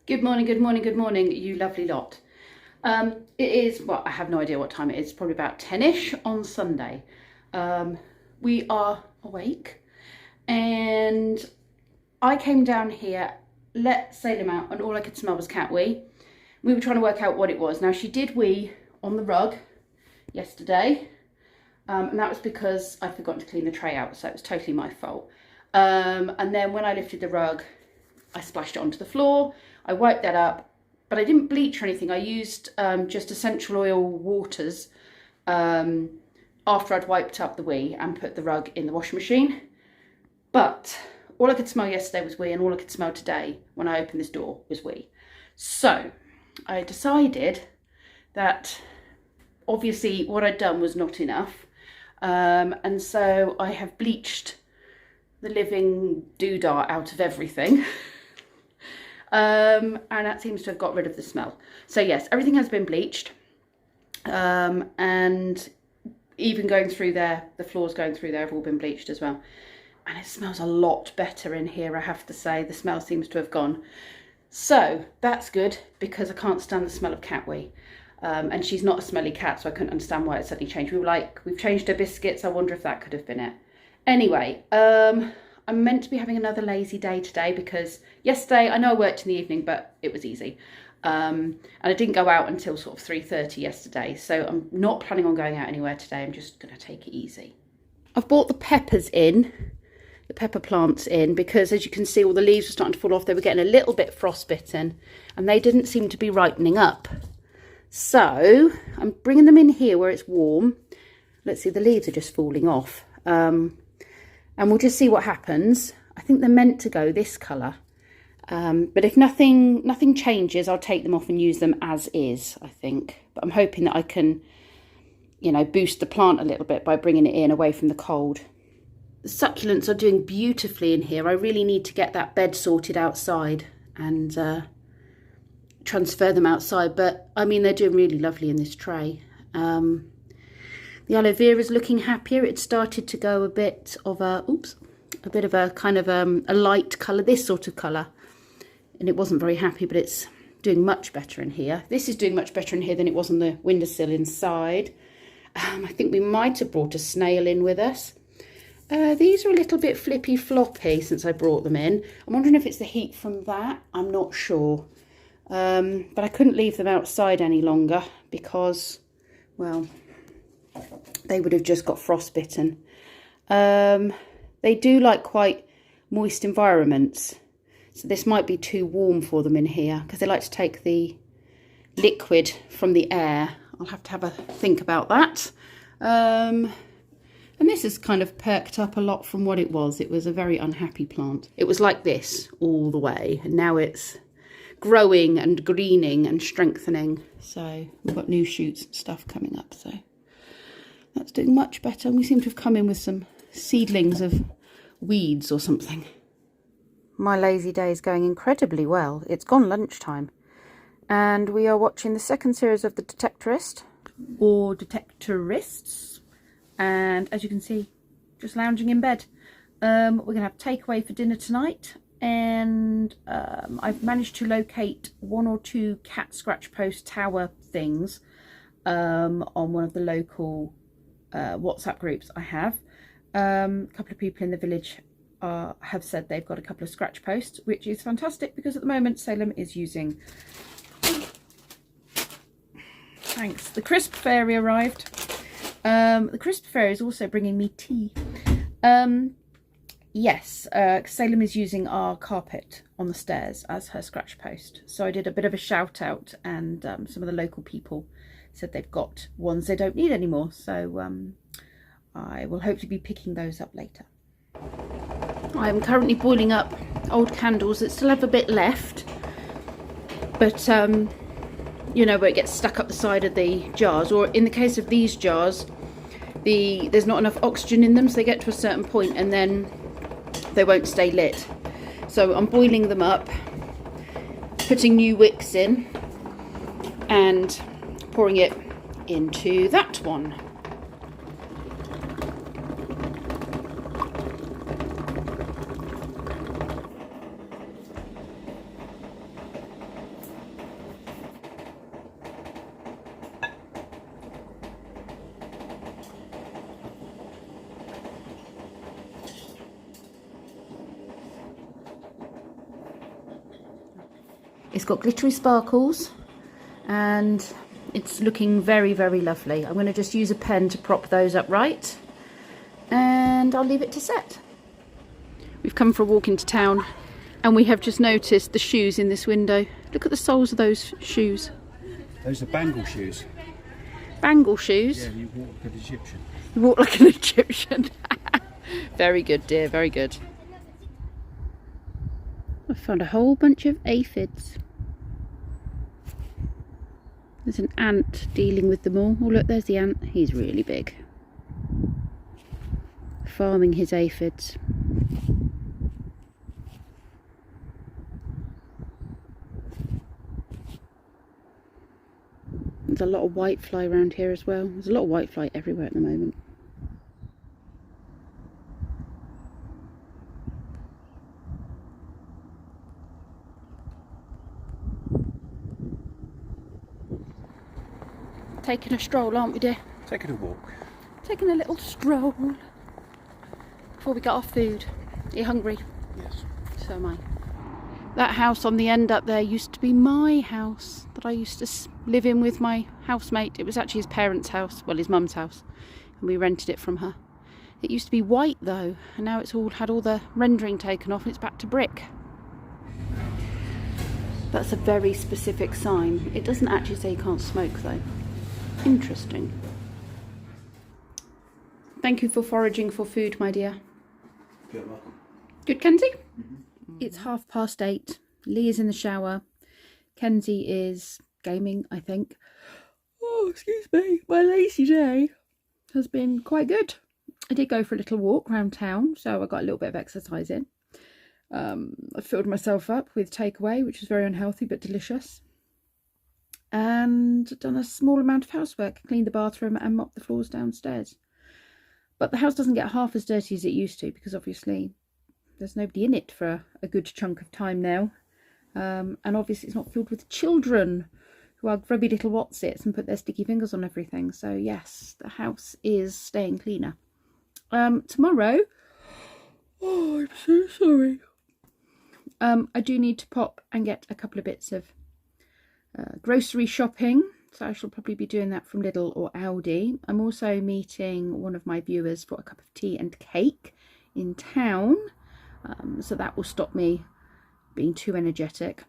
Good morning, good morning, good morning, you lovely lot. It is, well, I have no idea what time it is, probably about 10ish on Sunday. We are awake and I came down here, let Salem out, and all I could smell was cat wee. We were trying to work out what it was. Now, she did wee on the rug yesterday, and that was because I forgot to clean the tray out, so it was totally my fault. And then when I lifted the rug, I splashed it onto the floor. I wiped that up, but I didn't bleach or anything. I used just essential oil waters after I'd wiped up the wee and put the rug in the washing machine. But all I could smell yesterday was wee, and all I could smell today when I opened this door was wee. So I decided that obviously what I'd done was not enough. And so I have bleached the living doodah out of everything. And that seems to have got rid of the smell. So yes, everything has been bleached. And even going through there, the floors going through there have all been bleached as well. And it smells a lot better in here, I have to say. The smell seems to have gone. So that's good, because I can't stand the smell of cat wee. And she's not a smelly cat, so I couldn't understand why it suddenly changed. We were like, we've changed her biscuits. I wonder if that could have been it. Anyway, I'm meant to be having another lazy day today, because yesterday, I know I worked in the evening, but it was easy. And I didn't go out until sort of 3:30 yesterday. So I'm not planning on going out anywhere today. I'm just going to take it easy. I've brought the peppers in, the pepper plants in, because as you can see, all the leaves were starting to fall off. They were getting a little bit frostbitten and they didn't seem to be ripening up. So I'm bringing them in here where it's warm. Let's see, the leaves are just falling off. And we'll just see what happens. I think they're meant to go this colour. But if nothing changes, I'll take them off and use them as is, I think. But I'm hoping that I can, you know, boost the plant a little bit by bringing it in away from the cold. The succulents are doing beautifully in here. I really need to get that bed sorted outside and transfer them outside. But, I mean, they're doing really lovely in this tray. The aloe vera is looking happier. It started to go a bit of a, a bit of a kind of a light colour, this sort of colour. And it wasn't very happy, but it's doing much better in here. This is doing much better in here than it was on the windowsill inside. I think we might have brought a snail in with us. These are a little bit flippy floppy since I brought them in. I'm wondering if it's the heat from that. I'm not sure. But I couldn't leave them outside any longer because, well, they would have just got frostbitten. They do like quite moist environments. So this might be too warm for them in here because they like to take the liquid from the air. I'll have to have a think about that. And this has kind of perked up a lot from what it was. It was a very unhappy plant. It was like this all the way, and now it's growing and greening and strengthening. So we've got new shoots and stuff coming up. So that's doing much better. We seem to have come in with some seedlings of weeds or something. My lazy day is going incredibly well. It's gone lunchtime and we are watching the second series of The Detectorist, or Detectorists, and as you can see, just lounging in bed. We're going to have takeaway for dinner tonight, and I've managed to locate one or two cat scratch post tower things on one of the local WhatsApp groups I have. A couple of people in the village have said they've got a couple of scratch posts, which is fantastic because at the moment Salem is using, thanks, the crisp fairy arrived. The crisp fairy is also bringing me tea. Yes, Salem is using our carpet on the stairs as her scratch post, so I did a bit of a shout out, and some of the local people said they've got ones they don't need anymore, so I will hopefully be picking those up later. I'm currently boiling up old candles that still have a bit left, but you know, where it gets stuck up the side of the jars, or in the case of these jars, there's not enough oxygen in them, so they get to a certain point and then they won't stay lit. So I'm boiling them up, putting new wicks in and pouring it into that one. It's got glittery sparkles and it's looking very, very lovely. I'm going to just use a pen to prop those up right and I'll leave it to set. We've come for a walk into town and we have just noticed the shoes in this window. Look at the soles of those shoes. Those are bangle shoes. Bangle shoes? Yeah, you walk like an Egyptian. You walk like an Egyptian. Very good, dear, very good. I found a whole bunch of aphids. There's an ant dealing with them all. Oh look, there's the ant. He's really big. Farming his aphids. There's a lot of whitefly around here as well. There's a lot of whitefly everywhere at the moment. Taking a stroll, aren't we, dear? Taking a walk. Taking a little stroll before we get our food. Are you hungry? Yes. So am I. That house on the end up there used to be my house that I used to live in with my housemate. It was actually his parents' house, well, his mum's house, and we rented it from her. It used to be white though, and now it's all had all the rendering taken off and it's back to brick. That's a very specific sign. It doesn't actually say you can't smoke though. Interesting. Thank you for foraging for food, my dear. You're welcome. Good, Kenzie? It's 8:30. Lee is in the shower. Kenzie is gaming, I think. Oh, excuse me. My lazy day has been quite good. I did go for a little walk around town, so I got a little bit of exercise in. I filled myself up with takeaway, which was very unhealthy but delicious. And done a small amount of housework, cleaned the bathroom and mopped the floors downstairs. But the house doesn't get half as dirty as it used to because obviously there's nobody in it for a good chunk of time now. And obviously it's not filled with children who are grubby little whatsits and put their sticky fingers on everything. So yes, the house is staying cleaner. Tomorrow, oh, I'm so sorry. I do need to pop and get a couple of bits of grocery shopping, so I shall probably be doing that from Lidl or Aldi. I'm also meeting one of my viewers for a cup of tea and cake in town, so that will stop me being too energetic.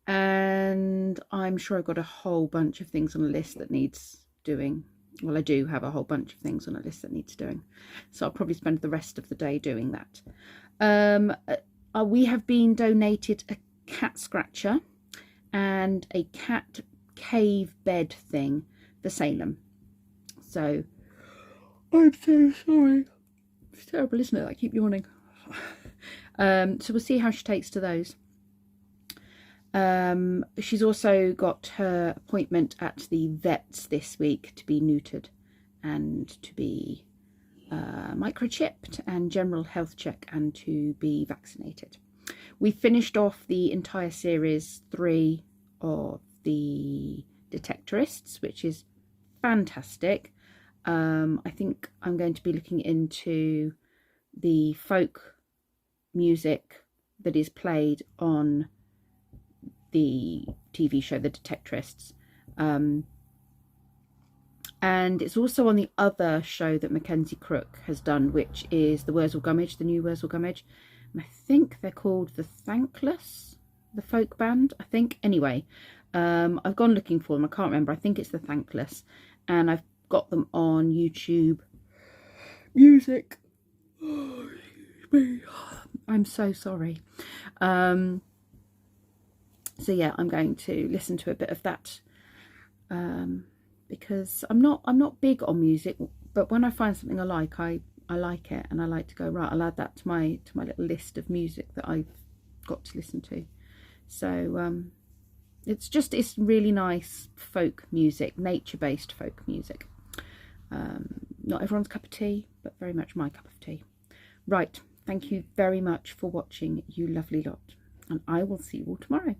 And I'm sure I've got a whole bunch of things on a list that needs doing. Well, I do have a whole bunch of things on a list that needs doing, so I'll probably spend the rest of the day doing that. We have been donated a cat scratcher and a cat cave bed thing for Salem. So I'm so sorry. It's terrible, isn't it? I keep yawning. So we'll see how she takes to those. She's also got her appointment at the vets this week to be neutered and to be microchipped and general health check and to be vaccinated. We finished off the entire series 3 of the Detectorists, which is fantastic. I think I'm going to be looking into the folk music that is played on the TV show The Detectorists. And it's also on the other show that Mackenzie Crook has done, which is the Wurzel Gummidge, the new Wurzel Gummidge. And I think they're called the Thankless, the folk band, I think. Anyway, I've gone looking for them. I can't remember. I think it's the Thankless. And I've got them on YouTube Music. Oh, excuse me. I'm so sorry. So yeah, I'm going to listen to a bit of that. Because I'm not big on music, but when I find something I like it, and I like to go, right, I'll add that to my little list of music that I've got to listen to. So it's really nice folk music, nature-based folk music. Not everyone's cup of tea, but very much my cup of tea. Right, thank you very much for watching, you lovely lot, and I will see you all tomorrow.